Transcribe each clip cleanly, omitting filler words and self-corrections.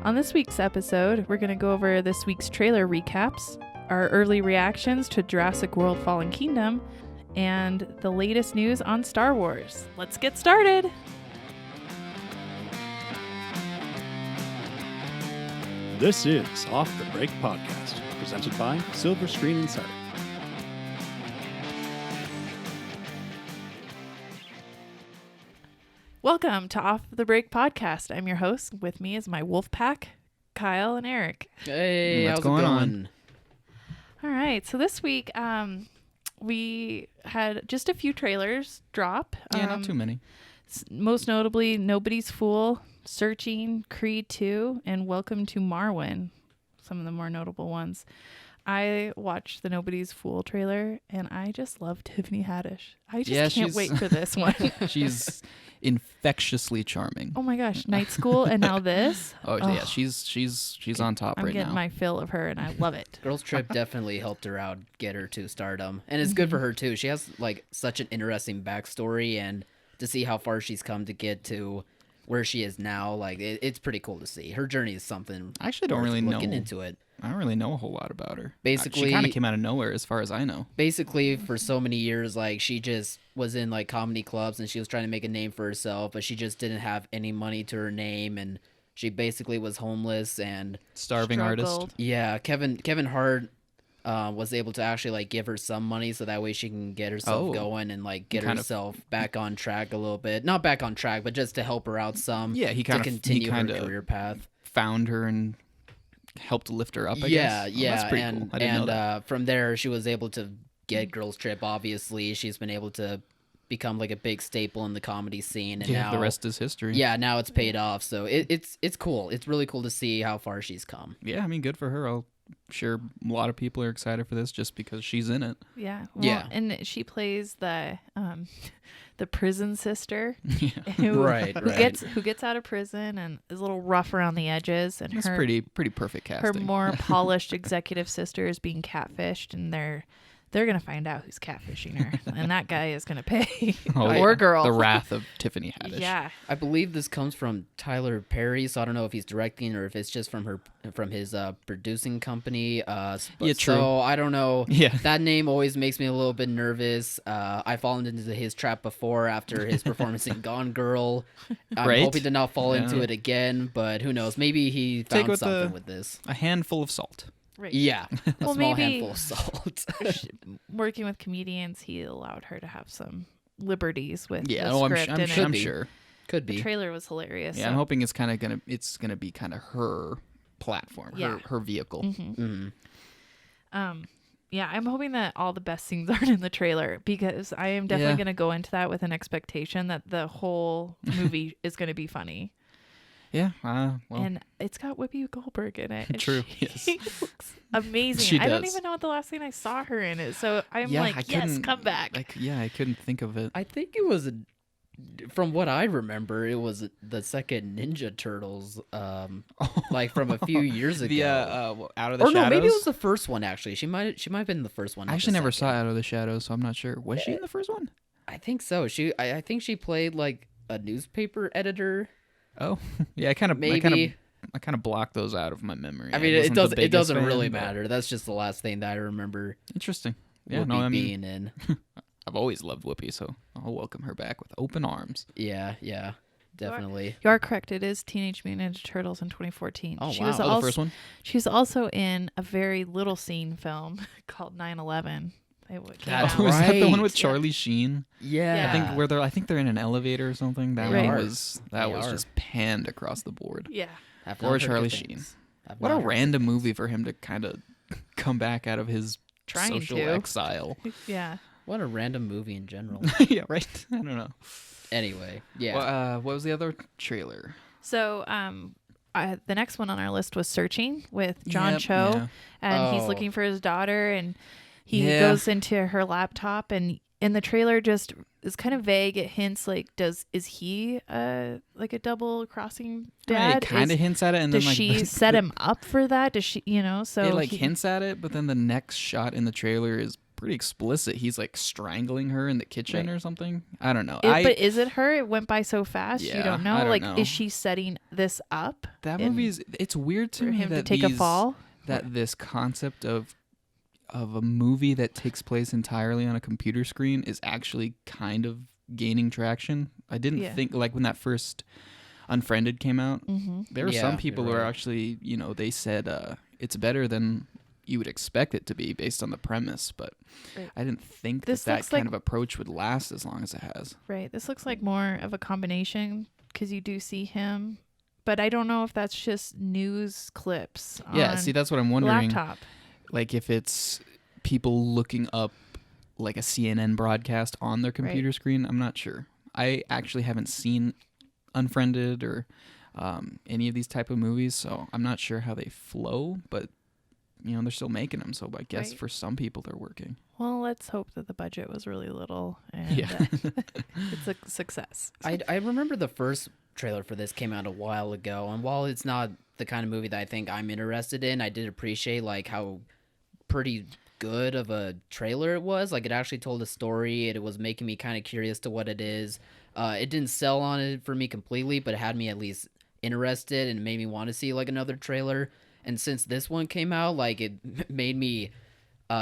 On this week's episode, we're going to go over this week's trailer recaps, our early reactions to Jurassic World Fallen Kingdom, and the latest news on Star Wars. Let's get started! This is Off the Break Podcast, presented by Silver Screen Insider. Welcome to Off the Break Podcast. I'm your host. With me is my wolf pack, Kyle and Eric. Hey, What's how's going it on? going? All right, so this week we had just a few trailers drop. Yeah, not too many. Most notably, Nobody's Fool, Searching, Creed 2, and Welcome to Marwen, some of the more notable ones. I watched the Nobody's Fool trailer, and I just love Tiffany Haddish. I just can't wait for this one. She's infectiously charming. Oh my gosh, Night School and now this. Yeah, she's on top I'm right getting now. my fill of her, and I love it. Girls Trip definitely helped her out, get her to stardom. And it's good for her, too. She has, like, such an interesting backstory, and to see how far she's come to get to where she is now, like, it's pretty cool to see. Her journey is something I actually don't worth really looking know. into it. I don't really know a whole lot about her. Basically, she kind of came out of nowhere as far as I know. Basically, for so many years, like, she just was in, like, comedy clubs, and she was trying to make a name for herself, but she just didn't have any money to her name, and she basically was homeless, and Starving artist. Struggled. yeah, Kevin Hart was able to actually, like, give her some money so that way she can get herself going and, like, get herself back on track a little bit. Not back on track, but just to help her out some. Yeah, he kind to of continue her career path. Found her and helped lift her up, I Yeah, guess. yeah, That's pretty and cool. I didn't know that. From there she was able to get Girls Trip. Obviously, she's been able to become like a big staple in the comedy scene, and now the rest is history. Yeah, now it's paid off. So it's cool. It's really cool to see how far she's come. Yeah, I mean, good for her. I'm sure a lot of people are excited for this just because she's in it. Yeah. Well, Yeah. And she plays the prison sister Yeah, who Right. who gets out of prison and is a little rough around the edges, and that's her pretty perfect casting. her more polished executive sister is being catfished, and they're gonna find out who's catfishing her, and that guy is gonna pay. Or girl. The Wrath of Tiffany Haddish. Yeah. I believe this comes from Tyler Perry, so I don't know if he's directing or if it's just from his producing company. Yeah, true. So I don't know. Yeah. That name always makes me a little bit nervous. I've fallen into his trap before after his performance in Gone Girl. I'm Right? hoping to not fall into Yeah. it again, but who knows? Maybe he Take found with something with this. A handful of salt. Right. Yeah, a Well, small maybe- handful of salt. Working with comedians, he allowed her to have some liberties with Yeah, the oh, script, and I'm be. sure. Could the be. trailer was hilarious. Yeah, I'm hoping it's gonna be kind of her platform, Yeah. her vehicle. Mhm. Yeah, I'm hoping that all the best scenes aren't in the trailer, because I am definitely Yeah. going to go into that with an expectation that the whole movie is going to be funny. Yeah, well, And it's got Whoopi Goldberg in it. And True, She looks amazing. She I don't does. even know what the last thing I saw her in is. So I'm yeah, like, I yes, couldn't- come back. I couldn't think of it. I think it was, from what I remember, it was the second Ninja Turtles, like from a few years ago. The Out of the Or Shadows. no, maybe it was the first one. Actually, she might have been the first one. I not actually the never saw second. Out of the Shadows, so I'm not sure. Was she in the first one? I think so. I think she played like a newspaper editor. Oh, yeah. I kind Maybe. of blocked those out of my memory. I mean, wasn't the it biggest doesn't fan, really but- matter. That's just the last thing that I remember. Interesting. Yeah, Whoopi no, I mean, being in. I've always loved Whoopi, so I'll welcome her back with open arms. Yeah, definitely. You are correct. It is Teenage Mutant Ninja Turtles in 2014. Oh, She wow. was Oh, also, the first one. She's also in a very little scene film called 9/11. It came That's out. Oh, is that the one right. with Charlie Sheen? Yeah. I think they're in an elevator or something. That Right. one was They are. just panned across the board. Yeah. I've Or not heard Charlie good Sheen. things. I've What not a heard good random things. movie for him to kind of come back out of his Trying social to. exile. Yeah. What a random movie in general. Yeah, right. I don't know. Anyway, yeah. Well, what was the other trailer? So, the next one on our list was Searching with John Yep, Cho, yeah. and he's Oh. looking for his daughter, and he Yeah. goes into her laptop, and in the trailer just is kind of vague. It hints like, is he like a double crossing dad? It kind of hints at it, and Does then like she set him up for that? Does she, so it like hints at it, but then the next shot in the trailer is pretty explicit. He's like strangling her in the kitchen or something. I don't know. But is it her? It went by so fast. Yeah, You don't know. I don't like, know. is she setting this up? That movie's. It's weird to for me him to that take a fall. That this concept of a movie that takes place entirely on a computer screen is actually kind of gaining traction. I didn't think like when that first Unfriended came out, there were some people who were actually, they said it's better than you would expect it to be based on the premise, but I didn't think that kind of approach would last as long as it has. Right. This looks like more of a combination because you do see him, but I don't know if that's just news clips. Yeah, see, that's what I'm wondering. Laptop. Like if it's people looking up like a CNN broadcast on their computer screen, I'm not sure. I actually haven't seen Unfriended or any of these type of movies, so I'm not sure how they flow, but they're still making them, so I guess for some people they're working. Well, let's hope that the budget was really little and it's a success. I remember the first trailer for this came out a while ago, and while it's not the kind of movie that I think I'm interested in, I did appreciate like how pretty good of a trailer it was. Like, it actually told a story, and it was making me kind of curious to what it is. It didn't sell on it for me completely, but it had me at least interested and made me want to see like another trailer. And since this one came out, like, it made me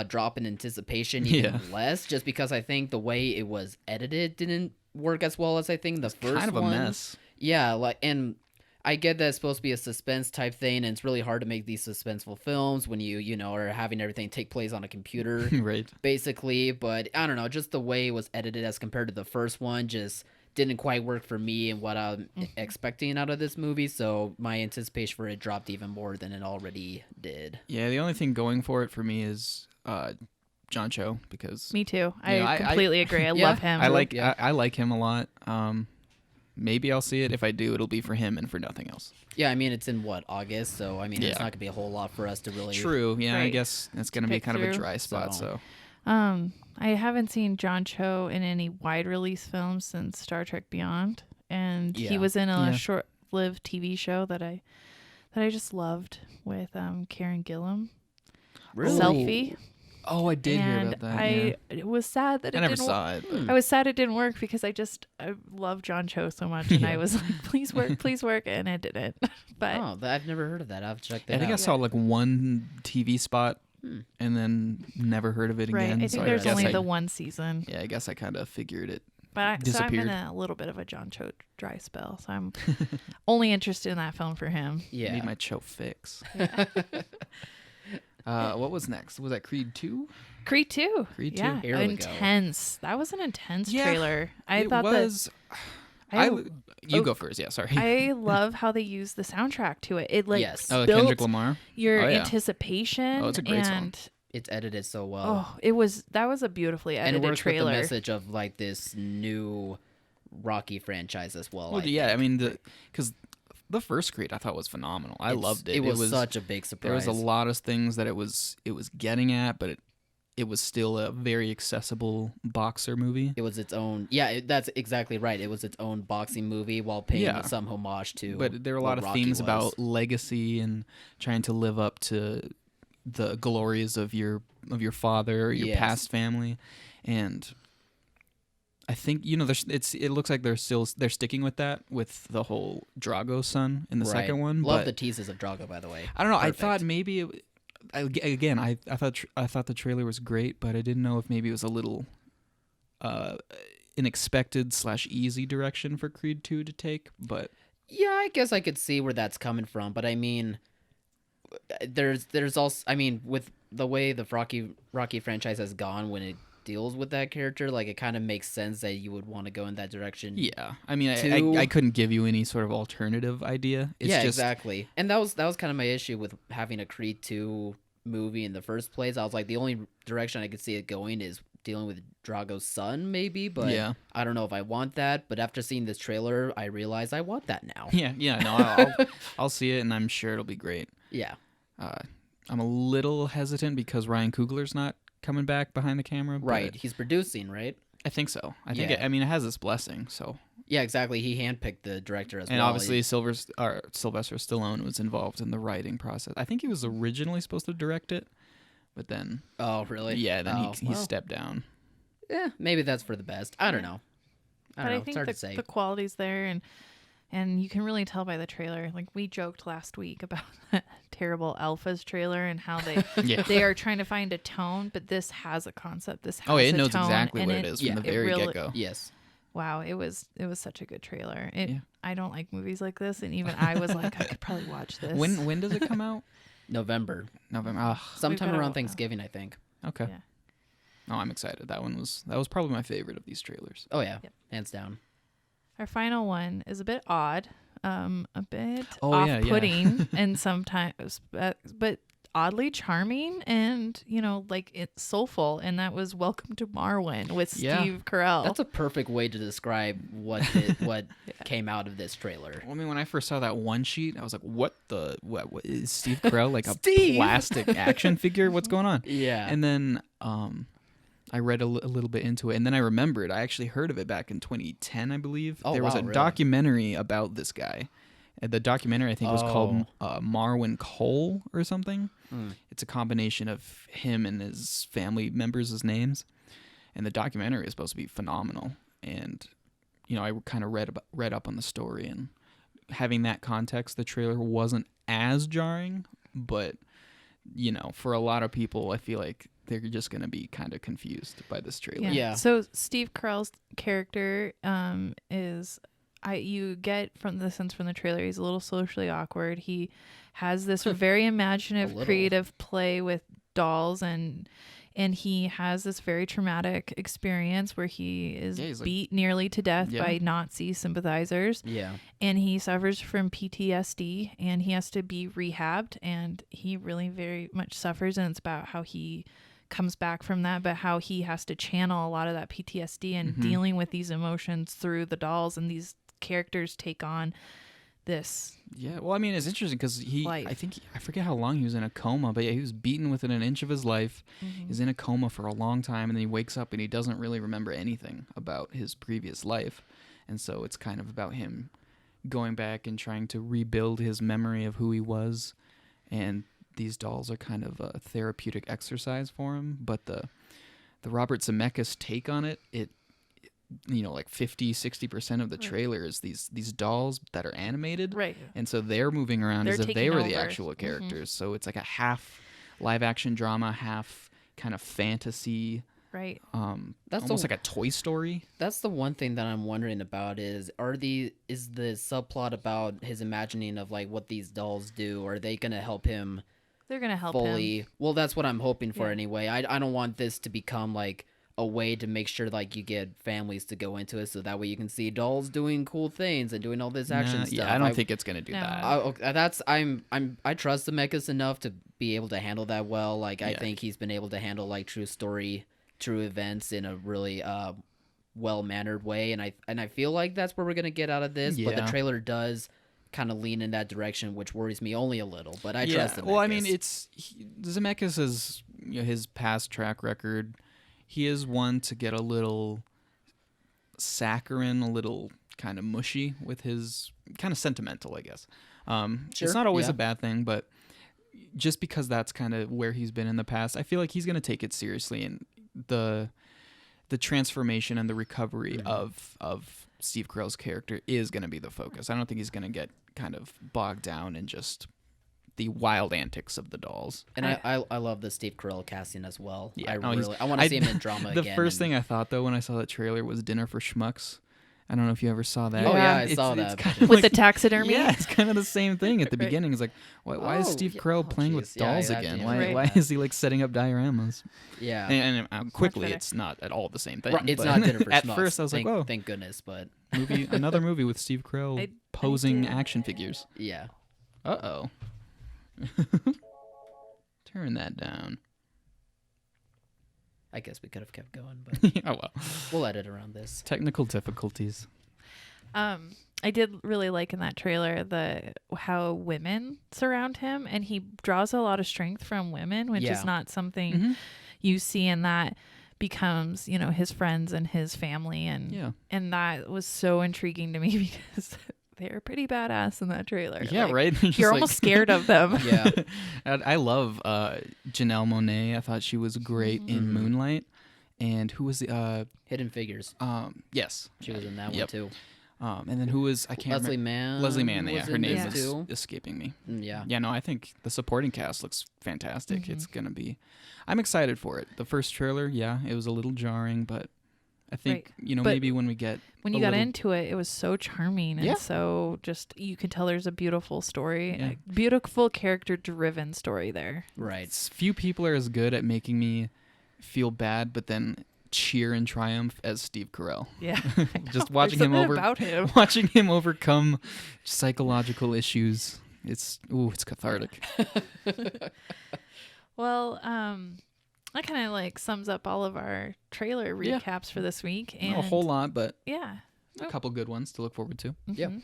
drop in anticipation even less, just because I think the way it was edited didn't work as well as I think the first one. Kind of a mess. Yeah, like, and I get that it's supposed to be a suspense type thing, and it's really hard to make these suspenseful films when you are having everything take place on a computer, right? Basically, but I don't know, just the way it was edited as compared to the first one just didn't quite work for me and what I'm expecting out of this movie, so my anticipation for it dropped even more than it already did. Yeah, the only thing going for it for me is John Cho, because me too. I completely agree. I love him. I like him a lot. Maybe I'll see it. If I do, it'll be for him and for nothing else. Yeah, I mean, it's in August, so I mean, it's not gonna be a whole lot for us to really. True. Yeah, I guess it's gonna be kind of a dry spot. So. I haven't seen John Cho in any wide release films since Star Trek Beyond, and he was in a short-lived TV show that I just loved with Karen Gillan. Really? Selfie. Oh, I did hear about that. It was sad that I never saw it. I was sad it didn't work because I love John Cho so much, and I was like, please work, and it didn't. But I've never heard of that. I've checked that out. I think I saw like one TV spot. And then never heard of it again. I think there's only the one season. Yeah, I guess I kind of figured it so I'm disappeared. in a little bit of a John Cho dry spell, so I'm only interested in that film for him. Yeah. Need my Cho fix. What was next? Was that Creed 2? Creed 2. Creed 2. Yeah, Here we intense. That was an intense trailer. I it thought was. You go first. Yeah, sorry. I love how they use the soundtrack to it. It built Kendrick Lamar. Your anticipation. Oh, it's a great song. It's edited so well. Oh, that was a beautifully edited and it works trailer. with the message of like this new Rocky franchise as well. I mean, because the first Creed I thought was phenomenal. I loved it. It was such a big surprise. There was a lot of things that it was getting at, but it was still a very accessible boxer movie. It was its own. Yeah, that's exactly right. It was its own boxing movie while paying some homage to. But there are a lot of Rocky themes was. about legacy and trying to live up to the glories of your father, your past family, and I think it looks like they're sticking with that with the whole Drago son in the second one. Love the teases of Drago, by the way. I don't know. Perfect. I thought maybe. I thought the trailer was great, but I didn't know if maybe it was a little unexpected / easy direction for Creed 2 to take. But yeah, I guess I could see where that's coming from. But I mean, there's also, I mean, with the way the Rocky franchise has gone when it deals with that character, like, it kind of makes sense that you would want to go in that direction. Yeah, I mean, I couldn't give you any sort of alternative idea. It's just... exactly. And that was kind of my issue with having a Creed 2 movie in the first place. I was like, the only direction I could see it going is dealing with Drago's son, maybe, but I don't know if I want that. But after seeing this trailer, I realize I want that now. No, I'll see it, and I'm sure it'll be great. Yeah. I'm a little hesitant because Ryan Coogler's not coming back behind the camera. Right. He's producing, right? I think so. I think it has his blessing, so. Yeah, exactly. He handpicked the director as well. And obviously Sylvester Stallone was involved in the writing process. I think he was originally supposed to direct it, but then Oh, really? yeah, then Oh, he well, stepped down. Yeah, maybe that's for the best. I don't know. I But don't know. I It's think hard to say. the quality's there, and you can really tell by the trailer. Like we joked last week about that terrible Alphas trailer and how they Yeah. they are trying to find a tone, but this has a concept. This has It a knows tone, exactly and what it is from yeah, the it very really- get-go. Yes. Wow, it was such a good trailer. Yeah. I don't like movies like this, and even I was like, I could probably watch this. When does it come out? November. November. Ugh. Sometime gotta around wa- Thanksgiving, I think. Okay. Yeah. Oh, I'm excited. That was probably my favorite of these trailers. Oh, yeah. Yep. Hands down. Our final one is a bit odd, a bit Oh, yeah, yeah. off-putting, and sometimes, but oddly charming, and like it's soulful. And that was Welcome to Marwen with Yeah. Steve Carell. That's a perfect way to describe what came out of this trailer. Well, I mean, when I first saw that one sheet, I was like, what is Steve Carell like a Steve! plastic action figure? What's going on? Yeah. And then I read a little bit into it, and then I remembered I actually heard of it back in 2010, I believe. Oh, there was wow, a really? documentary about this guy. The documentary, I think, was called Oh. Marwen Cole or something. Mm. It's a combination of him and his family members' names, and the documentary is supposed to be phenomenal. And I kind of read up on the story, and having that context, the trailer wasn't as jarring, but for a lot of people, I feel like they're just going to be kind of confused by this trailer. Yeah. So Steve Carell's character is, you get from the sense from the trailer, he's a little socially awkward. He has this very imaginative, little. creative play with dolls, and he has this very traumatic experience where he is Yeah, he's like- beat nearly to death Yeah. by Nazi sympathizers. Yeah. And he suffers from PTSD, and he has to be rehabbed, and he really very much suffers, and it's about how he comes back from that, but how he has to channel a lot of that PTSD and Mhm. dealing with these emotions through the dolls, and these characters take on this. Yeah, well, I mean, it's interesting because Life. I forget how long he was in a coma, but yeah, he was beaten within an inch of his life. He's in a coma for a long time, and then he wakes up and he doesn't really remember anything about his previous life. And so it's kind of about him going back and trying to rebuild his memory of who he was. And these dolls are kind of a therapeutic exercise for him. But the Robert Zemeckis take on it, like 50-60% of the trailer is these dolls that are animated, Right. and so they're moving around They're as if they taking were the over. actual characters. So it's like a half live action drama, half kind of fantasy, Right. That's almost the- like a Toy Story. That's the one thing that I'm wondering about is the subplot about his imagining of like what these dolls do, are they gonna help him They're going to help fully? him. Well, that's what I'm hoping for Yeah. anyway. I don't want this to become like a way to make sure like you get families to go into it, so that way you can see dolls doing cool things and doing all this action Nah, stuff. yeah, I don't think it's gonna do No. that. I trust Zemeckis enough to be able to handle that well. Like I Yeah. think he's been able to handle like true events in a really well-mannered way, and I feel like that's where we're gonna get out of this. But the Yeah. trailer does kind of lean in that direction, which worries me only a little. But I trust Zemeckis. Well, I mean, Zemeckis is his past track record. He is one to get a little saccharine, a little kind of mushy with his kind of sentimental, I guess. Sure, It's not always yeah. a bad thing, but just because that's kind of where he's been in the past, I feel like he's going to take it seriously, and the transformation and the recovery of Steve Carell's character is going to be the focus. I don't think he's going to get kind of bogged down in just the wild antics of the dolls. And I love the Steve Carell casting as well. Yeah, I no, he's- want to see him in drama The again. first thing I thought though when I saw that trailer was Dinner for Schmucks. I don't know if you ever saw that. Oh, yeah, I It's- saw it's that. kind of With like- the taxidermy? Yeah, it's kind of the same thing at the Right. beginning. It's like, why is Oh, Steve yeah. Carell Oh, playing with jeez. Yeah, dolls yeah, again? yeah, Why right. is he like setting up dioramas? Yeah. And quickly, better. it's not at all the same thing. Right, it's but not Dinner for At Schmucks. first, I was like, thank, whoa, thank goodness. But another movie with Steve Carell I posing did. action figures. yeah. Uh-oh. Turn that down. I guess we could have kept going, but Oh, well. we'll edit around this. Technical difficulties. I did really like in that trailer how women surround him, and he draws a lot of strength from women, which Yeah. is not something Mm-hmm. you see, and that becomes his friends and his family, and Yeah. and that was so intriguing to me because they're pretty badass in that trailer. Yeah, Like, right? Just You're like- almost scared of them. Yeah. I love Janelle Monáe. I thought she was great in Mhm. Moonlight. And who was the Hidden Figures. yes. She was in that Yep. one too. And then who was I can't Leslie remember. Mann. Leslie Mann, yeah, was her in name this is too. escaping me. Yeah. Yeah, no, I think the supporting cast looks fantastic. Mhm. It's gonna be. I'm excited for it. The first trailer, yeah, it was a little jarring, but I think Right. But maybe when we get When you got into it, it was so charming Yeah. and so just you can tell there's a beautiful story, Yeah. a beautiful character-driven story there. Right. few people are as good at making me feel bad, but then cheer in triumph as Steve Carell. Yeah, Just watching him about him. watching him overcome psychological issues. It's cathartic. Well, that kind of like sums up all of our trailer Yeah. recaps for this week, and Not a whole lot, but yeah. a couple good ones to look forward to. Yep. Mhm.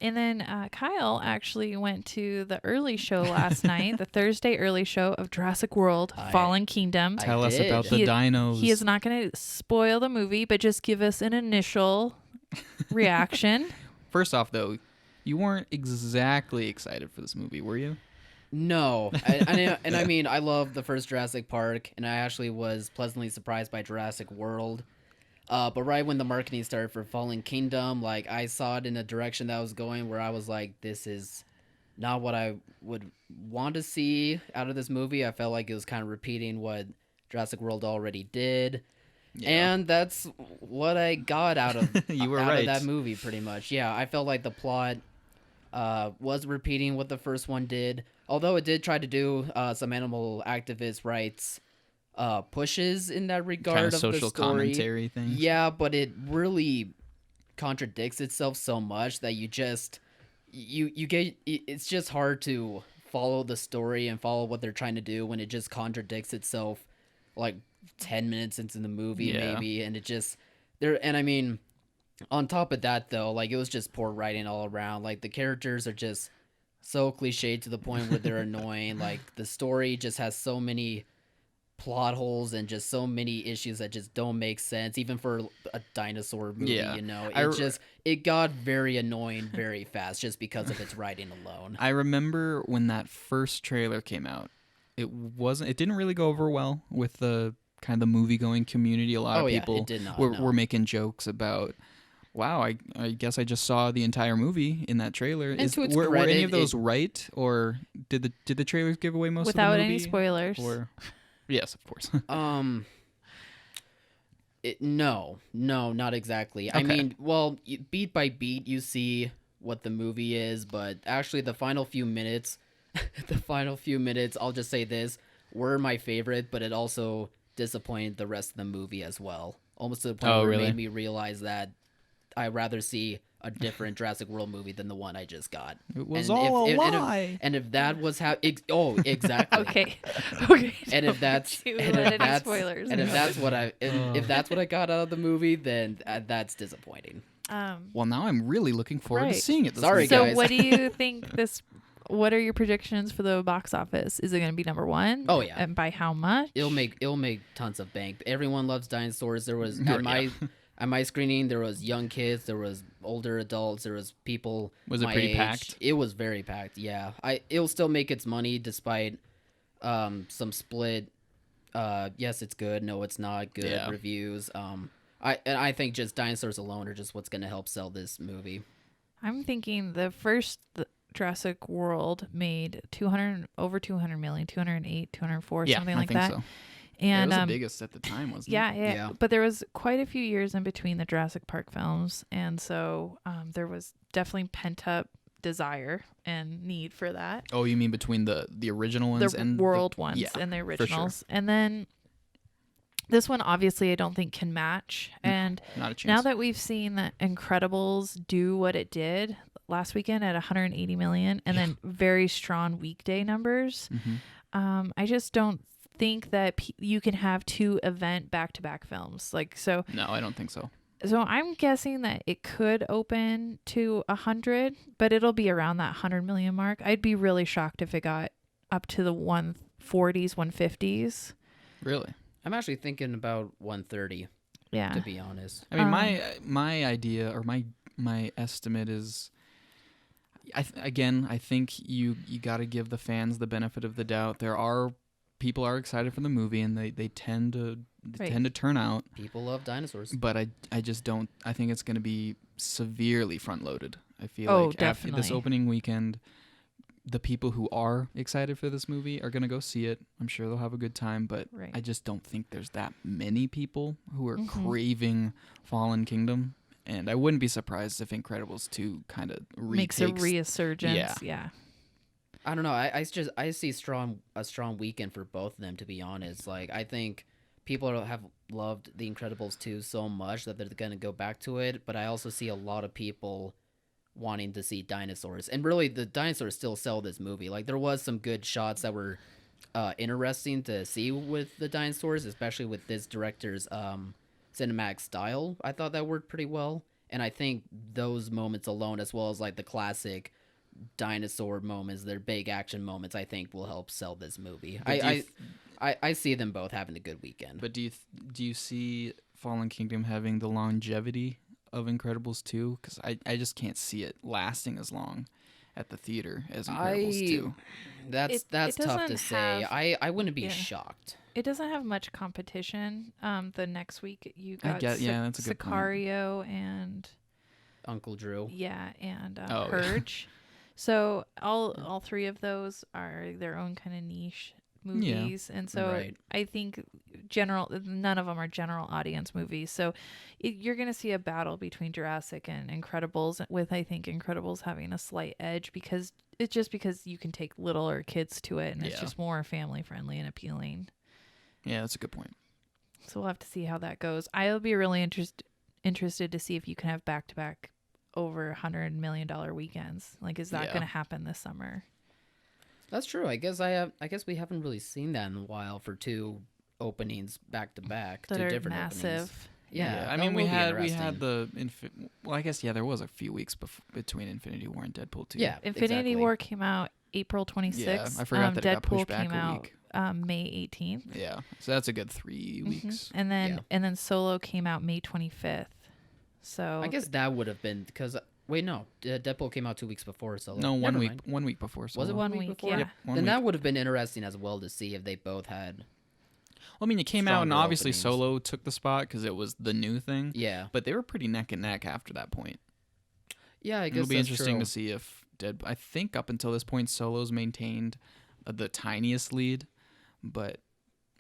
And then Kyle actually went to the early show last night, the Thursday early show of Jurassic World: Fallen Kingdom. I Tell us did. about the He- dinos. He is not going to spoil the movie, but just give us an initial reaction. First off, though, you weren't exactly excited for this movie, were you? No, and I mean, I love the first Jurassic Park, and I actually was pleasantly surprised by Jurassic World. But right when the marketing started for Fallen Kingdom, like I saw it in a direction that was going where I was like, this is not what I would want to see out of this movie. I felt like it was kind of repeating what Jurassic World already did. And that's what I got out of You were out right. of that movie, pretty much. Yeah, I felt like the plot was repeating what the first one did, although it did try to do some animal activist rights pushes in that regard Kind of of social the story. commentary things. Yeah, but it really contradicts itself so much that you just you get it's just hard to follow the story and follow what they're trying to do when it just contradicts itself like 10 minutes into the movie Yeah. maybe, and it just there. And I mean, on top of that though, like it was just poor writing all around. Like the characters are just so cliched to the point where they're annoying. Like the story just has so many plot holes and just so many issues that just don't make sense, even for a dinosaur movie. Yeah. You know, I- it got very annoying very fast just because of its writing alone. I remember when that first trailer came out, it didn't really go over well with the kind of the movie going community. A lot of people it did not. were making jokes about, wow, I guess I just saw the entire movie in that trailer. And to its were any credit, of those right, or did the trailers give away most Without of the movie? any spoilers. Or yes, of course. No, not exactly. I Okay. mean, well, beat by beat, you see what the movie is, but actually, the final few minutes, I'll just say this, were my favorite, but it also disappointed the rest of the movie as well. Almost to the point Oh, where really? it made me realize that I'd rather see a different Jurassic World movie than the one I just got. It was And all if- a and if- lie. And if that was how, exactly. Okay. And if Don't that's do and if any that's spoilers. and if that's what if that's what I got out of the movie, then that's disappointing. Well, now I'm really looking forward Right. to seeing it. This Sorry, weekend. So guys. what do you think what are your predictions for the box office? Is it going to be number one? Oh, yeah. And by how much? It'll make tons of bank. Everyone loves dinosaurs. There was Yeah. at my screening, there was young kids, there was older adults, there was people. Was it my pretty age. packed? It was very packed. Yeah, it'll still make its money despite some split. Yes, it's good. No, it's not good Yeah. reviews. I think just dinosaurs alone are just what's going to help sell this movie. I'm thinking the first Jurassic World made over 200 million, 208, 204, Yeah, something I like think that. so. And it was the biggest at the time, wasn't it? yeah, Yeah. but there was quite a few years in between the Jurassic Park films, and so there was definitely pent up desire and need for that. Oh, you mean between the original ones The and world ones yeah, and the for sure. originals, and then this one obviously I don't think can match. And Not a chance. now that we've seen that Incredibles do what it did last weekend at 180 million, and then very strong weekday numbers, I just don't think that you can have two event back-to-back films so. No, I don't think so. So I'm guessing that it could open to 100, but it'll be around that 100 million mark. I'd be really shocked if it got up to the 140s, 150s. Really? I'm actually thinking about 130, Yeah. to be honest. I mean, my idea or my estimate is I think you got to give the fans the benefit of the doubt. People are excited for the movie, and they tend to turn out. People love dinosaurs. But I just don't. I think it's going to be severely front loaded. I feel like after definitely. this opening weekend, the people who are excited for this movie are going to go see it. I'm sure they'll have a good time, but I just don't think there's that many people who are craving Fallen Kingdom. And I wouldn't be surprised if Incredibles 2 kind of makes a resurgence. Yeah. I don't know. I see a strong weekend for both of them, to be honest. Like, I think people have loved The Incredibles 2 so much that they're going to go back to it, but I also see a lot of people wanting to see dinosaurs. And really, the dinosaurs still sell this movie. Like, there was some good shots that were interesting to see with the dinosaurs, especially with this director's cinematic style. I thought that worked pretty well. And I think those moments alone, as well as like the classic dinosaur moments, their big action moments, I think will help sell this movie. I see them both having a good weekend. But do you see Fallen Kingdom having the longevity of Incredibles 2? Because I just can't see it lasting as long at the theater as Incredibles 2. That's tough to say. I wouldn't be shocked. It doesn't have much competition. The next week you got that's a good Sicario and Uncle Drew. Yeah, and Purge. So all three of those are their own kind of niche movies, and so I think none of them are general audience movies. So you're going to see a battle between Jurassic and Incredibles, with I think Incredibles having a slight edge because you can take littler kids to it, and it's just more family friendly and appealing. Yeah, that's a good point. So we'll have to see how that goes. I'll be really interested to see if you can have back-to-back over $100 million weekends. Like, is that going to happen this summer? That's true. I guess we haven't really seen that in a while for two openings back to back. That two are different massive. Openings. Yeah, I mean we had the well, I guess there was a few weeks between Infinity War and Deadpool 2. Yeah, Infinity War came out April 26th. Yeah, I forgot that it got pushed back came a out week. May 18th. Yeah, so that's a good 3 weeks. And then Solo came out May 25th. So I guess that would have been because Deadpool came out 2 weeks before Solo. No, 1 week. 1 week before Solo. Was it 1 week before? Yeah. Yep, then that would have been interesting as well to see if they both had. Well, I mean, it came out and stronger obviously openings. Solo took the spot because it was the new thing. Yeah. But they were pretty neck and neck after that point. Yeah, I guess it'll be that's interesting true. to see if I think up until this point, Solo's maintained the tiniest lead, but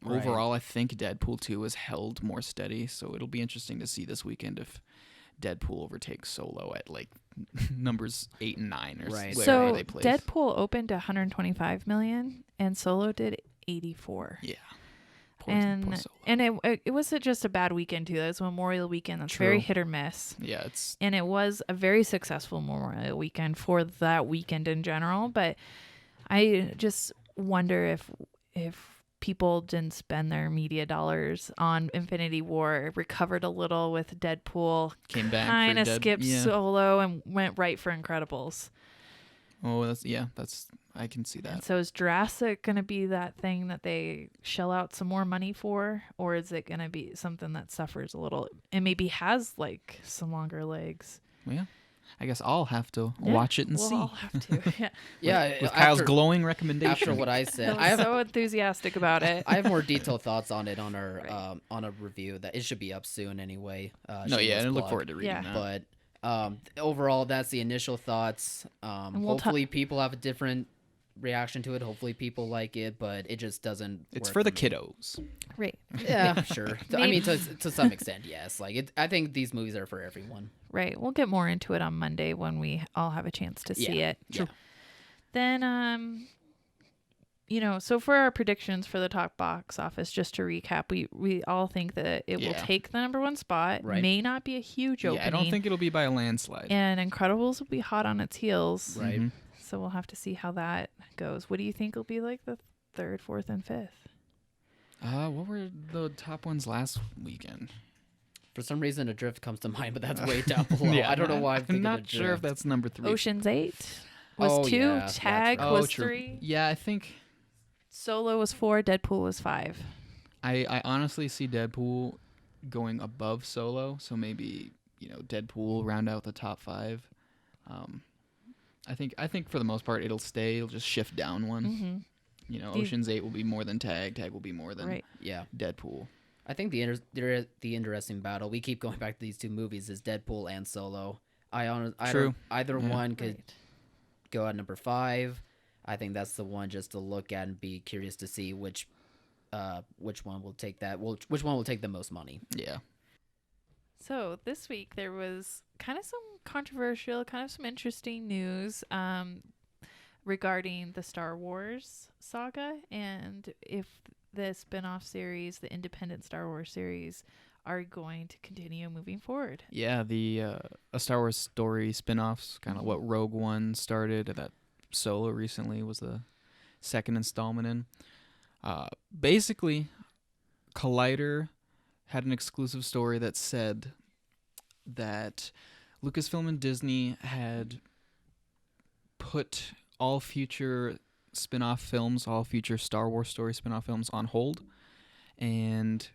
overall, I think Deadpool 2 has held more steady. So it'll be interesting to see this weekend if Deadpool overtakes Solo at like numbers 8 and 9 or Right. wherever So they place. Deadpool opened to 125 million and Solo did 84. Yeah. Poor Solo. And it was just a bad weekend too. That was Memorial Weekend. That's very hit or miss. Yeah, And it was a very successful Memorial Weekend for that weekend in general. But I just wonder if people didn't spend their media dollars on Infinity War, recovered a little with Deadpool, came back, kind of skipped Solo and went right for Incredibles. Oh, that's I can see that. And so is Jurassic going to be that thing that they shell out some more money for, or is it going to be something that suffers a little and maybe has like some longer legs? Well, yeah. I guess I'll have to watch it and see. We'll all have to. Yeah. Yeah, with Kyle's glowing recommendation. After what I said, I was so enthusiastic about it. I have more detailed thoughts on it on our on a review that it should be up soon anyway. And I look forward to reading that. But overall, that's the initial thoughts. Hopefully, people have a different reaction to it. Hopefully, people like it, but it just doesn't. It's work for the me. kiddos. Right. Yeah, sure. I mean, to some extent, yes. Like, I think these movies are for everyone. Right. We'll get more into it on Monday when we all have a chance to see it. Sure. Then, so for our predictions for the top box office, just to recap, we all think that it will take the number one spot. Right. May not be a huge opening. Yeah, I don't think it'll be by a landslide. And Incredibles will be hot on its heels. Right. Mm-hmm. So we'll have to see how that goes. What do you think will be like the third, fourth, and fifth? What were the top ones last weekend? For some reason, Adrift comes to mind, but that's way down below. I don't know why I'm thinking not sure if Adrift. that's number 3. Ocean's 8 was 2. Yeah, that's Tag right. was true. 3. Yeah, I think Solo was 4. Deadpool was 5. I honestly see Deadpool going above Solo, so maybe Deadpool round out the top 5. I think for the most part it'll stay. It'll just shift down one. Mm-hmm. You know, Ocean's 8 will be more than Tag. Tag will be more than Yeah. Deadpool. I think the interesting battle, we keep going back to these two movies, is Deadpool and Solo. Either one could go at number 5. I think that's the one just to look at and be curious to see which one will take which one will take the most money. Yeah. So this week there was kind of some controversial, kind of some interesting news regarding the Star Wars saga, and if the spin-off series, the independent Star Wars series, are going to continue moving forward. Yeah, the A Star Wars Story spin-offs, kind of what Rogue One started, that Solo recently was the second installment in. Basically, Collider had an exclusive story that said that Lucasfilm and Disney had put all future spin-off films, all future Star Wars Story spin-off films on hold, and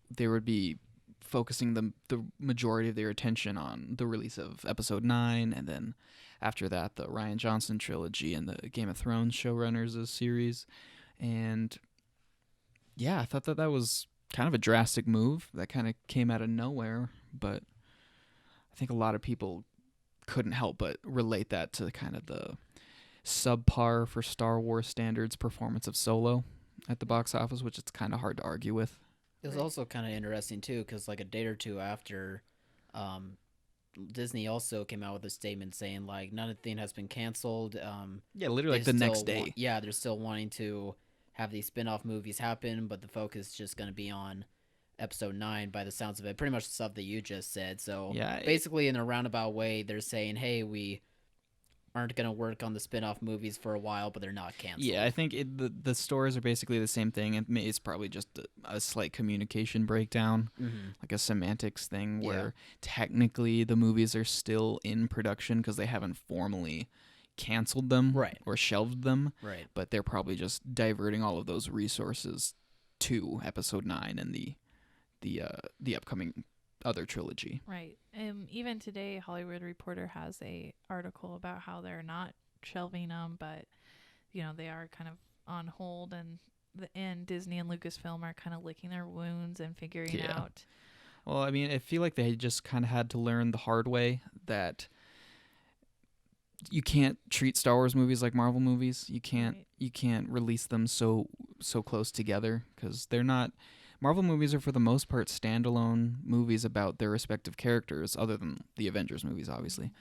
they would be focusing the majority of their attention on the release of Episode 9, and then after that, the Rian Johnson trilogy and the Game of Thrones showrunners series. And yeah, I thought that was kind of a drastic move that kind of came out of nowhere, but I think a lot of people couldn't help but relate that to kind of the subpar for Star Wars standards performance of Solo at the box office, which it's kind of hard to argue with. It was also kind of interesting too, because like a day or two after, Disney also came out with a statement saying like nothing has been canceled. Yeah, literally like the next day. They're still wanting to have these spin-off movies happen, but the focus is just going to be on Episode 9 by the sounds of it. Pretty much the stuff that you just said. So basically in a roundabout way, they're saying, hey, we aren't going to work on the spin-off movies for a while, but they're not canceled. Yeah, I think the stories are basically the same thing. It's probably just a slight communication breakdown, like a semantics thing where technically the movies are still in production because they haven't formally canceled them or shelved them, but they're probably just diverting all of those resources to Episode 9 and the upcoming other trilogy. Right. Even today, Hollywood Reporter has a article about how they're not shelving them, but they are kind of on hold, and Disney and Lucasfilm are kind of licking their wounds and figuring out. Well, I mean, I feel like they just kind of had to learn the hard way that you can't treat Star Wars movies like Marvel movies. You can't release them so close together because they're not. Marvel movies are for the most part standalone movies about their respective characters, other than the Avengers movies, obviously.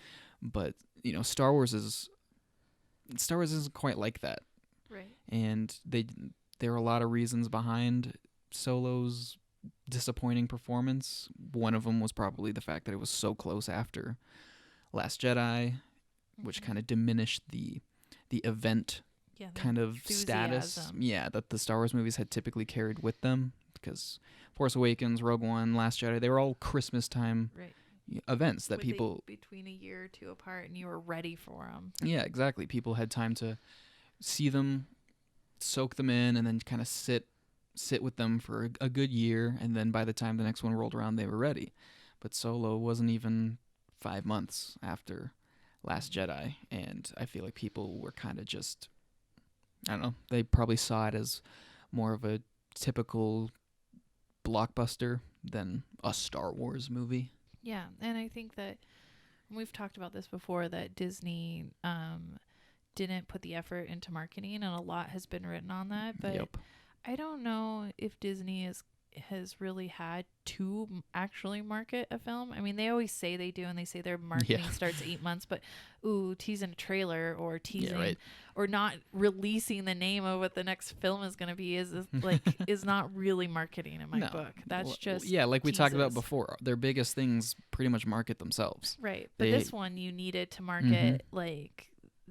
But Star Wars isn't quite like that. Right. And there are a lot of reasons behind Solo's disappointing performance. One of them was probably the fact that it was so close after Last Jedi, which kind of diminished the event kind of status that the Star Wars movies had typically carried with them, because Force Awakens, Rogue One, Last Jedi, they were all Christmas time events that people between a year or two apart, and you were ready for them. Yeah, exactly. People had time to see them, soak them in, and then kind of sit with them for a good year, and then by the time the next one rolled around, they were ready. But Solo wasn't even 5 months after Last Jedi, and I feel like people were kind of just, I don't know, they probably saw it as more of a typical blockbuster than a Star Wars movie. Yeah, and I think that we've talked about this before, that Disney didn't put the effort into marketing, and a lot has been written on that, but I don't know if Disney has really had to actually market a film. I mean, they always say they do, and they say their marketing starts 8 months, but teasing a trailer or teasing or not releasing the name of what the next film is going to be is not really marketing in my book. That's just like we talked about before. Their biggest things pretty much market themselves. Right. But this one you needed to market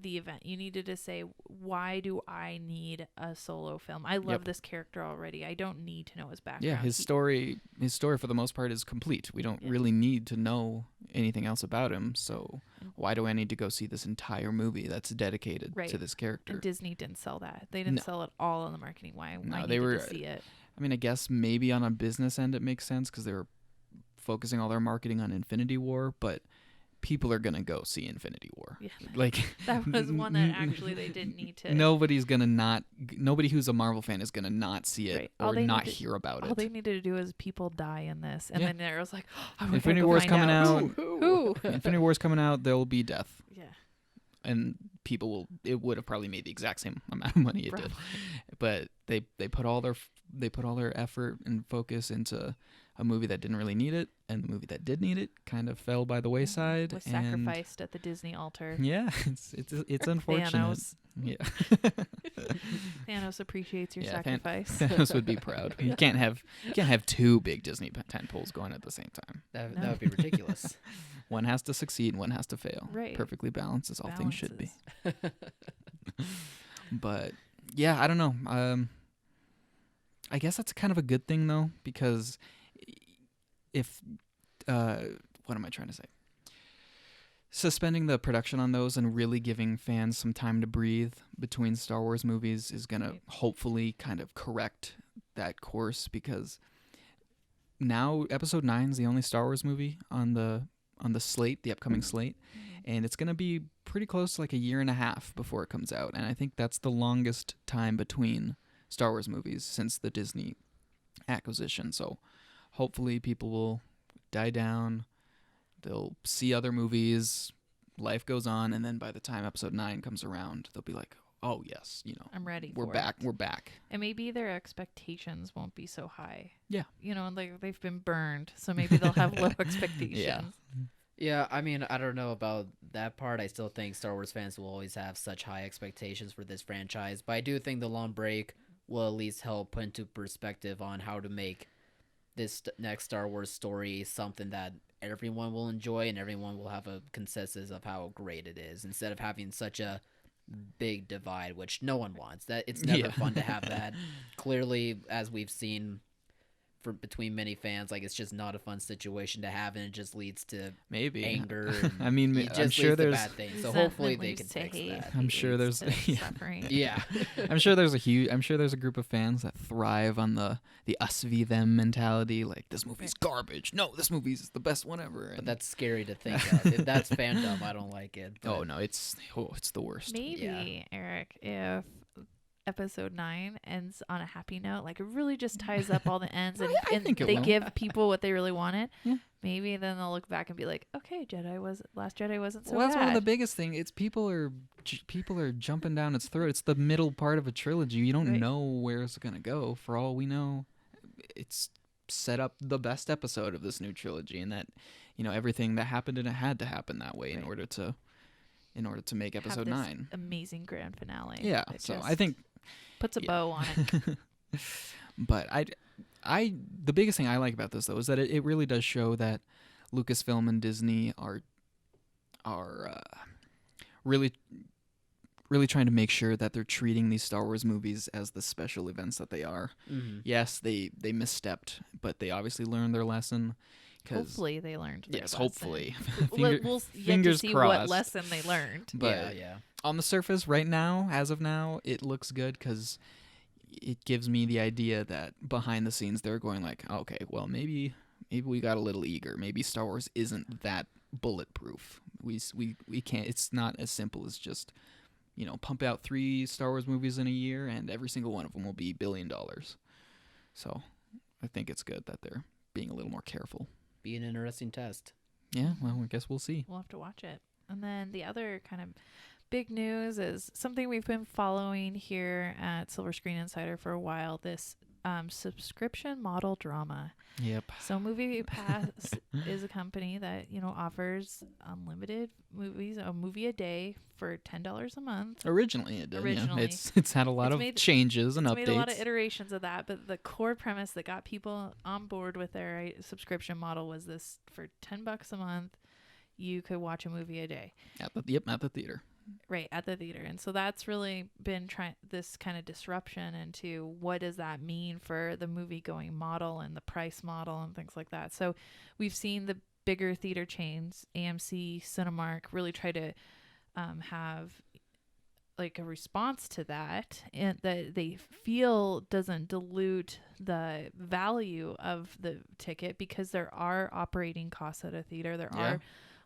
the event. You needed to say, why do I need a Solo film? I love this character already. I don't need to know his background. Yeah, his story for the most part is complete. We don't really need to know anything else about him. So why do I need to go see this entire movie that's dedicated to this character? And Disney didn't sell that. They didn't sell it all on the marketing. Why I they were to see it. I mean, I guess maybe on a business end it makes sense because they were focusing all their marketing on Infinity War, but people are gonna go see Infinity War. Yeah. Like That was one that actually they didn't need to. nobody who's a Marvel fan is gonna not see it Right. or not hear about All it. they needed to do is people die in this, and Yeah. then there was like, oh, we Infinity gotta go War's find coming out. Who? Infinity War's coming out. There will be death, Yeah. and it would have probably made the exact same amount of money it did, but they put all their effort and focus into a movie that didn't really need it, and the movie that did need it kind of fell by the wayside. Was and sacrificed at the Disney altar. Yeah, it's unfortunate. Thanos. Yeah, Thanos appreciates your Yeah, sacrifice. Thanos would be proud. You can't have two big Disney tentpoles going at the same time. That No. would be ridiculous. One has to succeed, one has to fail. Right. Perfectly balanced as all things should be. Balances. But yeah, I don't know. I guess that's kind of a good thing though, because if what am I trying to say? Suspending the production on those and really giving fans some time to breathe between Star Wars movies is going to hopefully kind of correct that course, because now Episode 9 is the only Star Wars movie on the slate, the upcoming slate, and it's going to be pretty close to like a year and a half before it comes out, and I think that's the longest time between Star Wars movies since the Disney acquisition. So hopefully people will die down, they'll see other movies, life goes on, and then by the time Episode 9 comes around, they'll be like, oh yes, I'm ready. we're back. We're back. And maybe their expectations won't be so high. Yeah. Like they've been burned, so maybe they'll have low expectations. Yeah, I mean, I don't know about that part. I still think Star Wars fans will always have such high expectations for this franchise, but I do think the long break will at least help put into perspective on how to make this next Star Wars story something that everyone will enjoy and everyone will have a consensus of how great it is, instead of having such a big divide, which no one wants. That it's never fun to have that. Clearly, as we've seen between many fans, like, it's just not a fun situation to have, and it just leads to maybe anger. And I mean, it just I'm sure leads to there's bad things. So hopefully they can Resentment leads to fix hate. that. I'm sure Leads there's to suffering. Yeah. I'm sure there's a group of fans that thrive on the us v them mentality, like this movie's garbage. No, this movie's the best one ever. But And that's scary to think of. If that's fandom, I don't like it. oh But no, it's the worst. Maybe, Eric, if Episode 9 ends on a happy note, like it really just ties up all the ends, and, I think it they will. give people what they really wanted. Yeah. Maybe then they'll look back and be like, okay, Last Jedi wasn't so Well, that's bad. one of the biggest thing. It's people are jumping down its throat. It's the middle part of a trilogy. You don't Right. know where it's gonna go. For all we know, it's set up the best episode of this new trilogy, and that everything that happened in it had to happen that way in Right. order to make Have Episode this 9. amazing grand finale. Yeah, that so just I think, puts a bow on it. but the biggest thing I like about this though is that it really does show that Lucasfilm and Disney are really trying to make sure that they're treating these Star Wars movies as the special events that they are. mhm. Yes, they misstepped, but they obviously learned their lesson. Hopefully they learned their Yes, lesson. hopefully. We'll yet to fingers see crossed. what lesson they learned. But yeah. on the surface, right now, as of now, it looks good because it gives me the idea that behind the scenes they're going like, okay, well maybe we got a little eager. Maybe Star Wars isn't that bulletproof. We can't. It's not as simple as just pump out 3 Star Wars movies in a year and every single one of them will be $1 billion. So I think it's good that they're being a little more careful. Be an interesting test. Yeah, well, I guess we'll see. We'll have to watch it. And then the other kind of big news is something we've been following here at Silver Screen Insider for a while, this subscription model drama. Yep. So MoviePass is a company that, offers unlimited movies, a movie a day for $10 a month. Originally it did. Originally. Yeah. It's had a lot of changes and It's updates. made a lot of iterations of that, but the core premise that got people on board with their subscription model was this: for $10 a month, you could watch a movie a day. At the theater. Right, at the theater. And so that's really been this kind of disruption into what does that mean for the movie going model and the price model and things like that. So we've seen the bigger theater chains, AMC, Cinemark, really try to have like a response to that, and that they feel doesn't dilute the value of the ticket, because there are operating costs at a theater. There are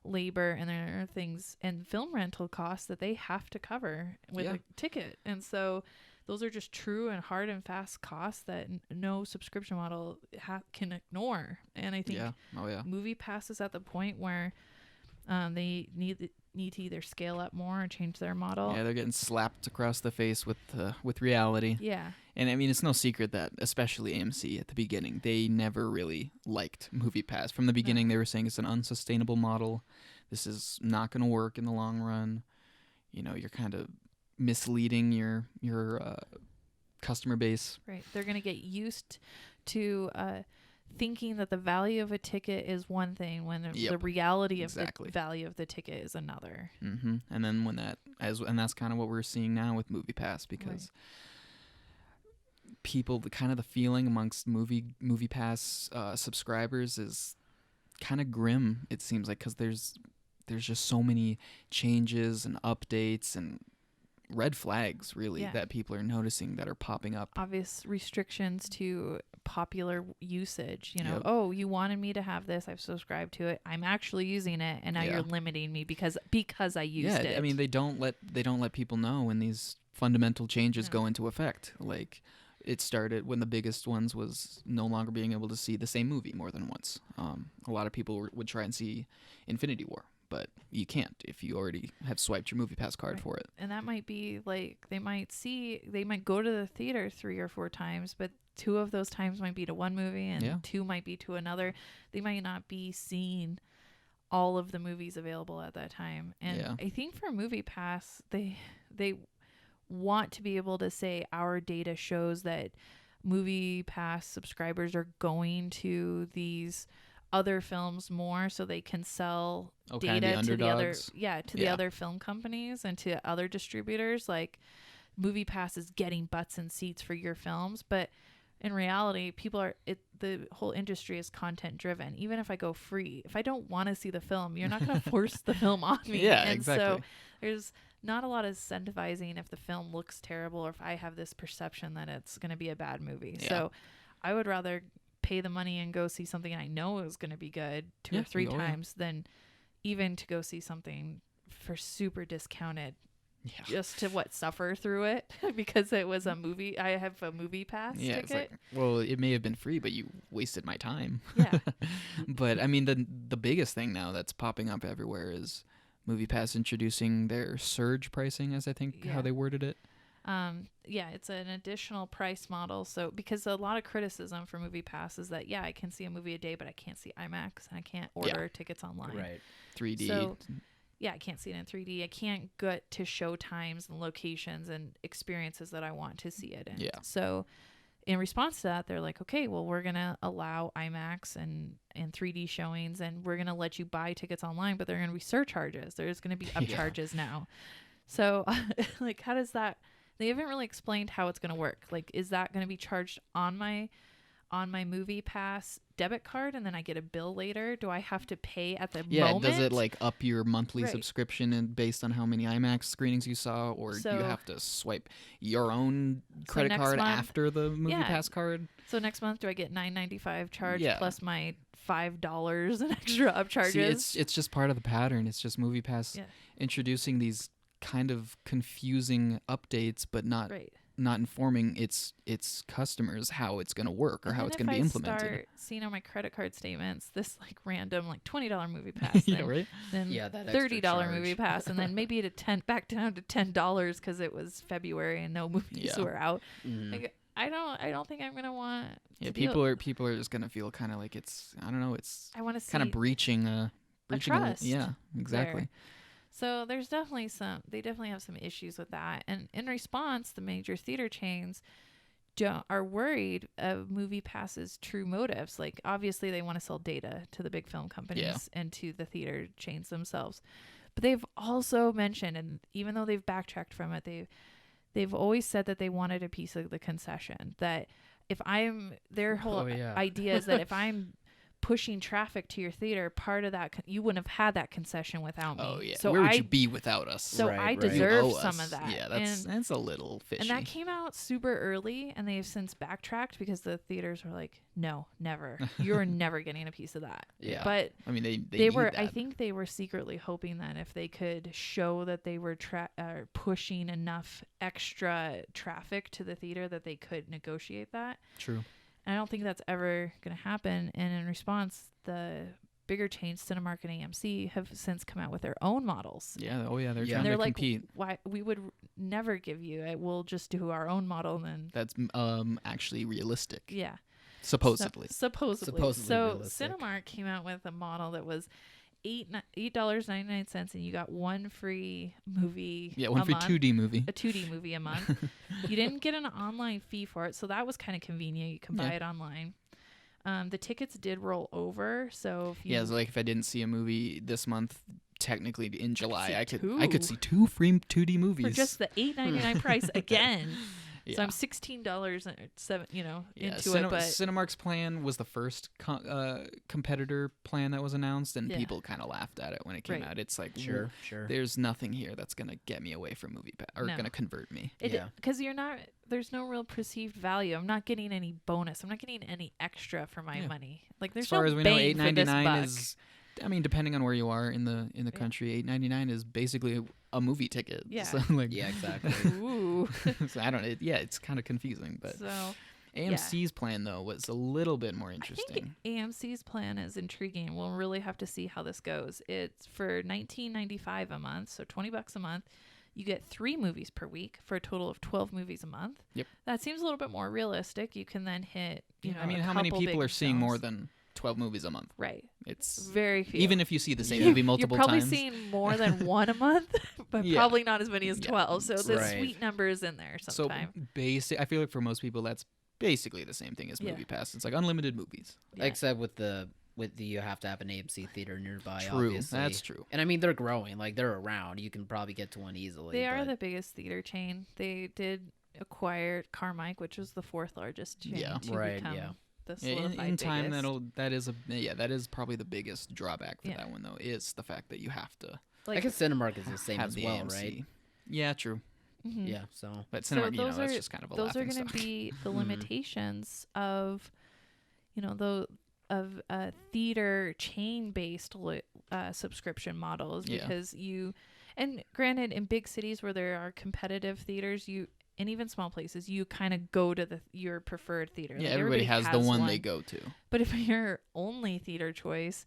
labor and there are things and film rental costs that they have to cover with a ticket. And so those are just true and hard and fast costs that no subscription model can ignore. And I think MoviePass is at the point where they need to either scale up more or change their model. Yeah, they're getting slapped across the face with reality. Yeah. And I mean, it's no secret that, especially AMC at the beginning, they never really liked MoviePass. From the beginning, they were saying it's an unsustainable model. This is not going to work in the long run. You know, you're kind of misleading your customer base. Right. They're going to get used to thinking that the value of a ticket is one thing when the reality of the value of the ticket is another. Mm-hmm. And then and that's kind of what we're seeing now with MoviePass, because people, the feeling amongst MoviePass subscribers is kind of grim, it seems like, because there's just so many changes and updates and red flags, really, that people are noticing that are popping up. Obvious restrictions to popular usage. You know, oh, you wanted me to have this, I've subscribed to it, I'm actually using it, and now you're limiting me because I used it. I mean, they don't let people know when these fundamental changes go into effect. Like, it started when the biggest ones was no longer being able to see the same movie more than once. A lot of people would try and see Infinity War, but you can't if you already have swiped your MoviePass card for it. And that might be like, they might go to the theater 3 or 4 times, but 2 of those times might be to one movie and 2 might be to another. They might not be seeing all of the movies available at that time. And I think for MoviePass, they want to be able to say our data shows that MoviePass subscribers are going to these other films more, so they can sell data to the other film companies and to other distributors. Like, MoviePass is getting butts and seats for your films, but in reality, the whole industry is content driven. Even if I go free, if I don't want to see the film, you're not going to force the film on me. Yeah, and exactly. So there's not a lot of incentivizing if the film looks terrible or if I have this perception that it's going to be a bad movie. Yeah. So I would rather pay the money and go see something I know is going to be good 2 or 3 times than even to go see something for super discounted just to suffer through it because it was a movie. I have a MoviePass ticket. It's like, well, it may have been free, but you wasted my time. Yeah. But I mean, the biggest thing now that's popping up everywhere is MoviePass introducing their surge pricing, as I think how they worded it. It's an additional price model. So because a lot of criticism for MoviePass is that I can see a movie a day, but I can't see IMAX and I can't order tickets online. Right. 3D. So I can't see it in 3D. I can't get to show times and locations and experiences that I want to see it in. Yeah. So in response to that, they're like, okay, well, we're going to allow IMAX and 3D showings, and we're going to let you buy tickets online, but there are going to be surcharges. There's going to be upcharges now. So like, how does that, they haven't really explained how it's going to work. Like, is that going to be charged on my MoviePass debit card and then I get a bill later? Do I have to pay at the moment? Does it like up your monthly subscription and based on how many IMAX screenings you saw, or do you have to swipe your own credit card after the MoviePass card? So next month, do I get $9.95 charge plus my $5 in extra upcharges? See, it's just part of the pattern. It's just MoviePass introducing these kind of confusing updates, but not informing its customers how it's going to work or how it's going to be implemented. If I start seeing on my credit card statements this like random like $20 MoviePass, then that $30 MoviePass, and then maybe back down to $10 because it was February and no movies were out. Like, I don't think I'm gonna want. People are just gonna feel kind of like it's, I don't know, it's I want to kind of breaching a trust. Yeah, exactly. There. So there's definitely they definitely have some issues with that. And in response, the major theater chains are worried of MoviePass's true motives. Like, obviously they want to sell data to the big film companies and to the theater chains themselves. But they've also mentioned, and even though they've backtracked from it, they've always said that they wanted a piece of the concession. That if their whole idea is that if I'm pushing traffic to your theater, part of that you wouldn't have had that concession without me. Oh yeah. So Where would you be without us? So Right, I right. deserve You owe some us. of that. Yeah, that's a little fishy. And that came out super early, and they have since backtracked because the theaters were like, no, never. You're never getting a piece of that. Yeah. But I mean, they they were. need that. I think they were secretly hoping that if they could show that they were pushing enough extra traffic to the theater, that they could negotiate that. True. And I don't think that's ever going to happen. And in response, the bigger chains, Cinemark and AMC, have since come out with their own models. Yeah. Oh yeah. They're Yeah. trying And they're to like, compete. why we would never give you it. We'll just do our own model, and then That's actually realistic. yeah. Supposedly. Supposedly. So realistic. Cinemark came out with a model that was $8.99, and you got one free movie. Yeah, one a free month, 2D movie. a 2D movie a month. You didn't get an online fee for it, so that was kind of convenient. You can buy Yeah. it online. The tickets did roll over, so if you Yeah, so like if I didn't see a movie this month, technically in July, see I could two. see 2 free 2D movies for just the $8.99 price again. Yeah. So I'm $16 and into it, but Cinemark's plan was the first competitor plan that was announced, and Yeah. people kind of laughed at it when it came Right. out. It's like, Sure. there's nothing here that's gonna get me away from MoviePass or No. gonna convert me. Yeah. because there's no real perceived value. I'm not getting any bonus. I'm not getting any extra for my Yeah. money. Like there's As far no as we know, bang for this $8.99 buck. is. I mean, depending on where you are in the country, $8.99 is basically a movie ticket. Yeah. So, like, Yeah, exactly. Ooh. so I don't. It's kind of confusing, but So AMC's plan though was a little bit more I interesting. think AMC's plan is intriguing. We'll really have to see how this goes. It's for $19.95 a month, so $20 a month. You get 3 movies per week for a total of 12 movies a month. Yep. That seems a little bit more realistic. You can then hit, I mean, a how many couple people big are seeing films. more than 12 movies a month? Right. It's Very few. even if you see the same Yeah. movie multiple You're probably times. seeing more than one a month, but Yeah. probably not as many as Yeah. 12. So the Right. sweet number is in there So sometime. I feel like for most people that's basically the same thing as Yeah. MoviePass. It's like unlimited movies. Yeah. Except with the you have to have an AMC theater nearby. True, Obviously. that's true. And I mean, they're growing. Like they're around. You can probably get to one easily. They are but- the biggest theater chain. They did acquire Carmike, which was the 4th largest chain Yeah. to Right, become yeah. the Yeah, solidified in time biggest. that is probably the biggest drawback for Yeah. that one though, is the fact that you have to I guess Cinemark is the same have as the well, AMC. right? Yeah, true. mhm. Yeah. So But So Cinemark, those that's are- just kind of a those are laughing going to stock. be the Mhm. limitations of theater chain based subscription models, Yeah. because and granted, in big cities where there are competitive theaters, and even small places, you kind of go to your preferred theater. Yeah, Like, everybody has the one they go to. But if your only theater choice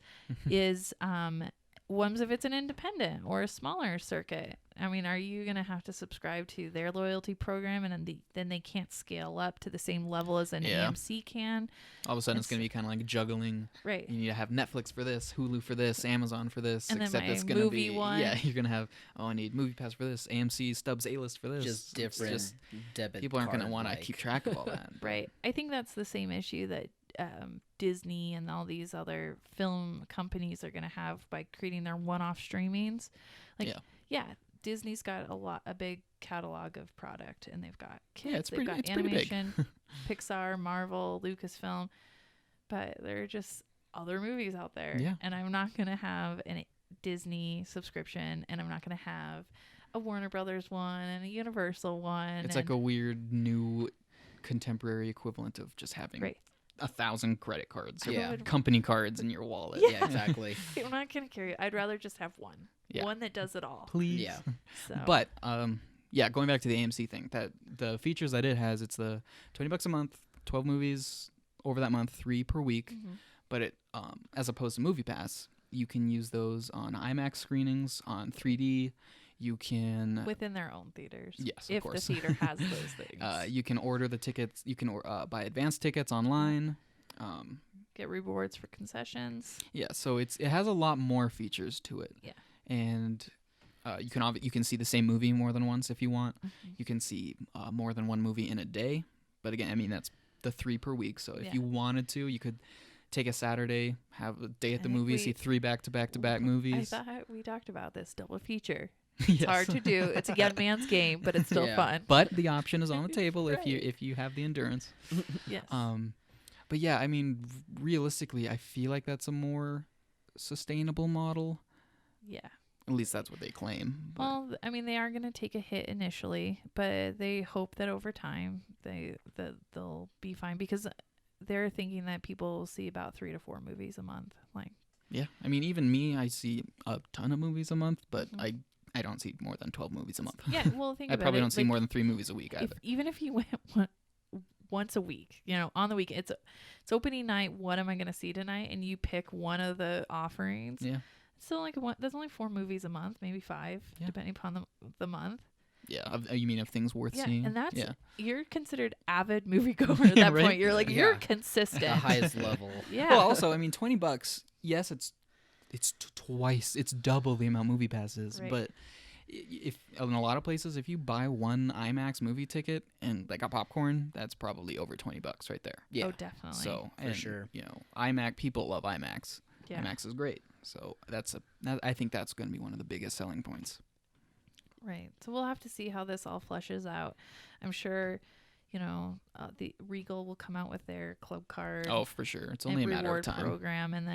is ones if it's an independent or a smaller circuit, I mean, are you going to have to subscribe to their loyalty program, and then they can't scale up to the same level as an Yeah. AMC can? All of a sudden, it's going to be kind of like juggling. Right. You need to have Netflix for this, Hulu for this, Amazon for this. And then except my it's going to movie be one. Yeah, you're going to have I need MoviePass for this, AMC Stubbs A-list for this. just It's different just- debit. people aren't going to card, want to like- keep track of all that. Right. I think that's the same issue that Disney and all these other film companies are going to have by creating their one-off streamings. Like, Yeah. Disney's got a big catalog of product, and they've got kids, Yeah, it's they've got pretty big. animation, Pixar, Marvel, Lucasfilm, but there are just other movies out there. Yeah. And I'm not going to have a Disney subscription, and I'm not going to have a Warner Brothers one and a Universal one. It's like a weird new contemporary equivalent of just having Right. 1,000 credit cards or Yeah. company cards in your wallet. Yeah, exactly. I'm not going to carry. I'd rather just have one. Yeah. One that does it all. Please. Yeah. So. But going back to the AMC thing, that the features that it has, it's the $20 a month, 12 movies over that month, 3 per week. Mhm. But it as opposed to MoviePass, you can use those on IMAX screenings, on 3D. You can within their own theaters. Yes, of if course. the theater has those things. you can order the tickets. You can buy advance tickets online. Get rewards for concessions. Yeah, so it has a lot more features to it. Yeah. And you can see the same movie more than once if you want. Mm-hmm. You can see more than one movie in a day. But again, I mean that's the 3 per week. So if Yeah. you wanted to, you could take a Saturday, have a day at the I think movies, see 3 back-to-back movies. I thought we talked about this double feature. Yes. It's hard to do. It's a young man's game, but it's still Yeah. fun. But the option is on the table Right. if you have the endurance. Yes. But yeah, I mean, realistically, I feel like that's a more sustainable model. Yeah. At least that's what they claim. But. Well, I mean, they are going to take a hit initially, but they hope that over time they'll be fine, because they're thinking that people will see about 3 to 4 movies a month. Like, yeah, I mean, even me, I see a ton of movies a month, but I don't see more than 12 movies a month. Yeah, well, think I about it. probably don't see more than 3 movies a week either. Even if you went once a week, on the week, it's opening night. What am I going to see tonight? And you pick one of the offerings. Yeah. So there's only 4 movies a month, maybe 5, depending upon the month. Yeah, you mean of things worth seeing? And you're considered avid moviegoer at that right? point. You're like, you're consistent. The highest level. Yeah. Well, also, I mean, $20. Yes, it's twice, it's double the amount MoviePass is. Right. But if in a lot of places, if you buy one IMAX movie ticket and like a popcorn, that's probably over $20 right there. Yeah. Oh, definitely. So for sure, IMAX, people love IMAX. Yeah. IMAX is great. So I think that's going to be one of the biggest selling points. Right. So we'll have to see how this all fleshes out. I'm sure, the Regal will come out with their club card. Oh, for sure. It's only a matter of time. Program, and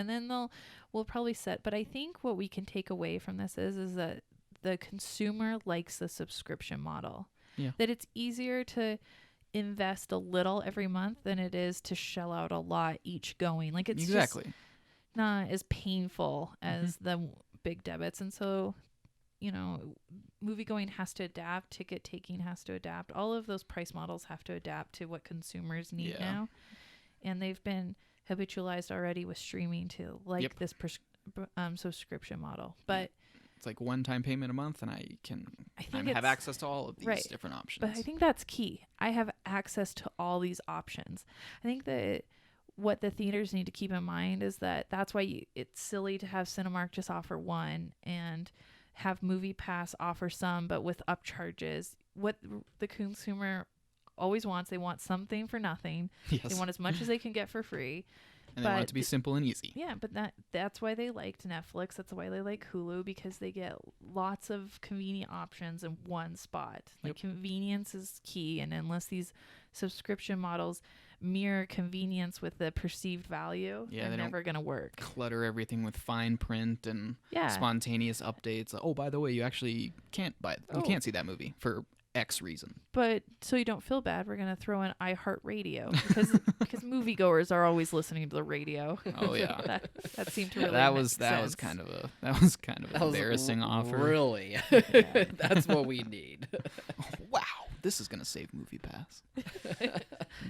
then we'll probably set. But I think what we can take away from this is that the consumer likes the subscription model. Yeah. That it's easier to invest a little every month than it is to shell out a lot each going. Like, it's exactly just not as painful as the big debits. And so, movie going has to adapt, ticket taking has to adapt. All of those price models have to adapt to what consumers need now. And they've been habitualized already with streaming to this subscription model. But it's like one-time payment a month, and I have access to all of these different options. But I think that's key. I have access to all these options. I think that what the theaters need to keep in mind is that's why it's silly to have Cinemark just offer one and have MoviePass offer some, but with upcharges. What the consumer always wants, they want something for nothing. Yes. They want as much as they can get for free. And they want it to be simple and easy. Yeah, but that's why they liked Netflix. That's why they like Hulu, because they get lots of convenient options in one spot. Like, convenience is key, and unless these subscription models mirror convenience with the perceived value, they're never going to work. Clutter everything with fine print and spontaneous updates. Oh, by the way, you actually can't see that movie for X reason. But so you don't feel bad, we're going to throw in iHeartRadio because moviegoers are always listening to the radio. Oh yeah. that seemed to really that make was sense. kind of an embarrassing offer. Really? That's what we need. Wow, this is going to save MoviePass.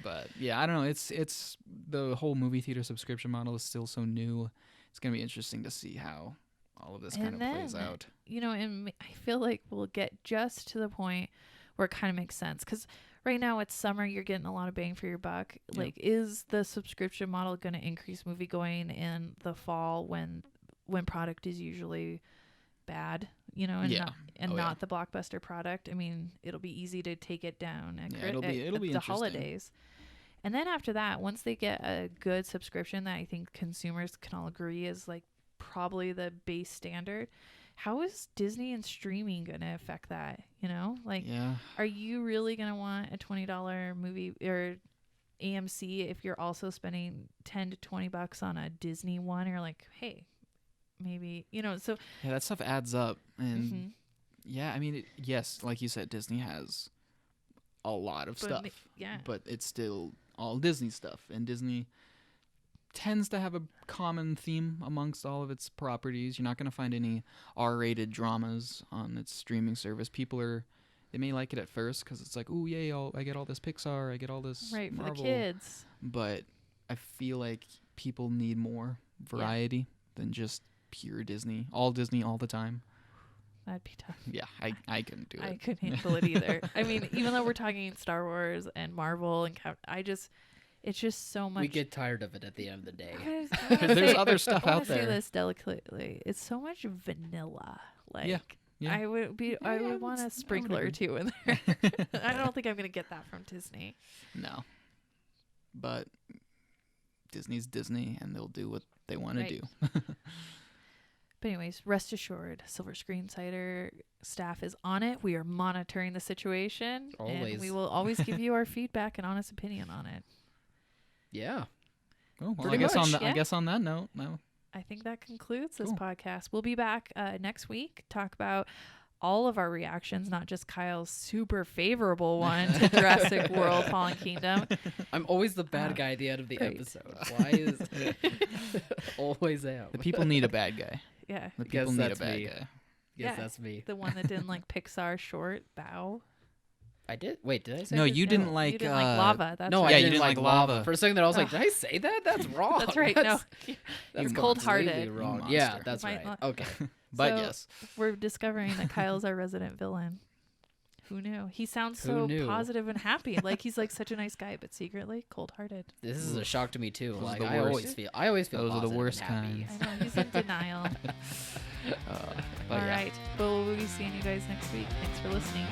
But yeah, I don't know, it's the whole movie theater subscription model is still so new. It's going to be interesting to see how all of this kind of plays out. And I feel like we'll get just to the point where it kind of makes sense, because right now it's summer, you're getting a lot of bang for your buck. Yep. Like, is the subscription model going to increase movie going in the fall when product is usually bad, not the blockbuster product? I mean, it'll be easy to take it down it'll be the holidays. And then after that, once they get a good subscription that I think consumers can all agree is like probably the base standard, how is Disney and streaming going to affect that? Are you really going to want a $20 movie or AMC if you're also spending $10 to $20 on a Disney one? You're like, hey, maybe, so yeah, that stuff adds up. And yeah, I mean, yes, like you said, Disney has a lot of stuff, but it's still all Disney stuff, and Disney tends to have a common theme amongst all of its properties. You're not going to find any R-rated dramas on its streaming service. They may like it at first because it's like, ooh, yay, I get all this Pixar, I get all this Marvel. For the kids. But I feel like people need more variety than just pure Disney all the time. That'd be tough. Yeah, I couldn't do it. I couldn't handle it either. I mean, even though we're talking Star Wars and Marvel and it's just so much. We get tired of it at the end of the day. There's other stuff out there. I say this delicately. It's so much vanilla. Like, yeah. I would want a sprinkler or two in there. I don't think I'm gonna get that from Disney. No, but Disney's Disney, and they'll do what they want to do. But anyways, rest assured, Silver Screen Cider staff is on it. We are monitoring the situation. Always. And we will always give you our feedback and honest opinion on it. Yeah. Oh, well, Pretty I guess much, I guess on that note, no. I think that concludes this Cool. podcast. We'll be back next week, talk about all of our reactions, not just Kyle's super favorable one to Jurassic World Fallen Kingdom. I'm always the bad guy at the end of the right. episode. Why is always am? The people need a bad guy. Yeah. The Guess people need a that's bad me. guy. Yes, Yeah. that's me. The one that didn't like Pixar short Bow. I did. Wait, did I say? No, this? you didn't No, like. you didn't like lava. That's No, right. I you didn't didn't like like lava. lava. For a second there, I was like, Ugh. did I say that? That's wrong. That's right. No, That's you're completely cold-hearted. Wrong. You Yeah, monster. that's You right. might Okay. But So, yes, we're discovering that Kyle's our resident villain. Who knew? He sounds Who so knew? positive and happy. Like he's like such a nice guy, but secretly cold-hearted. This is a shock to me too. Those are Like the I worst. always feel Those are the positive worst and happy. kinds. I know he's in denial. but All yeah. right. Well, we'll be seeing you guys next week. Thanks for listening.